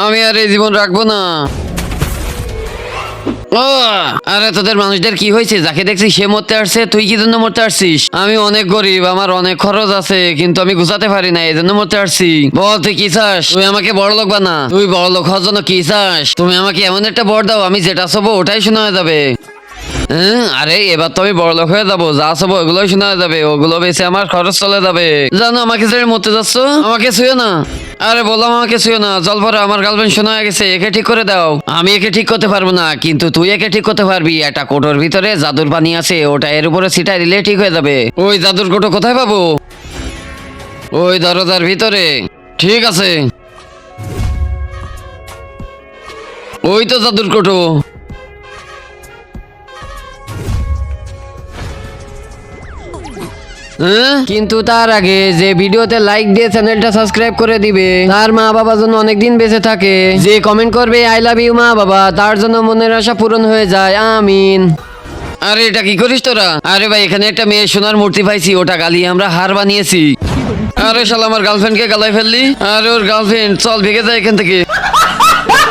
আমি আর এই জীবন রাখবো না। ও আরে তোদের মানুষদের কি হয়েছে? যাকে দেখছি সে মরতে আসছে, তুই কি জন্য মরতে আসছিস? আমি অনেক গরিব, আমার অনেক খরচ আছে, কিন্তু আমি গুছাতে পারি না, এই জন্য মরতে আসছি। বল তুই কি চাস? তুই আমাকে বড় লোক বানা। তুই বড় লোক হওয়ার জন্য কি চাস? তুমি আমাকে এমন একটা বর দাও, আমি যেটা চাবো ওটাই শোনা হয়ে যাবে। হ্যাঁ, আরে এবার তো আমি বড় লোক হয়ে যাবো, যা চাবো ওগুলোই শোনা যাবে, ওগুলো বেশি আমার খরচ চলে যাবে। জানো আমাকে ছেড়ে মরতে যাচ্ছ? আমাকে ছুঁয়ো না। আরে বললাম আমাকে ছুঁয়ো না। জল ভরে আমার গার্লফ্রেন্ড শোনা হয়ে গেছে, একে ঠিক করে দাও। আমি একে ঠিক করতে পারবো না, কিন্তু তুই একে ঠিক করতে পারবি। একটা কোটোর ভিতরে জাদুর পানি আছে, ওটা এর উপরে ছিটাই দিলে ঠিক হয়ে যাবে। ওই জাদুর কোটো কোথায় পাবো? ওই দরজার ভিতরে। ঠিক আছে, ওই তো জাদুর কোটো। হ্যাঁ? কিন্তু তার আগে যে ভিডিওতে লাইক দিয়ে চ্যানেলটা সাবস্ক্রাইব করে দিবে, তার মা বাবা যেন অনেকদিন বেঁচে থাকে। যে কমেন্ট করবে আই লাভ ইউ মা বাবা, তার জন্য মনের আশা পূরণ হয়ে যায়, আমিন। আরে এটা কি করিস তোরা? আরে ভাই এখানে একটা মেয়ে সোনার মূর্তি পাইছি, ওটা গালিয়ে আমরা হার বানিয়েছি। আরে শালা আমার গার্লফ্রেন্ডকে গালায় ফেললি। আরে ওর গার্লফ্রেন্ড, চল ভেগে যায় এখান থেকে।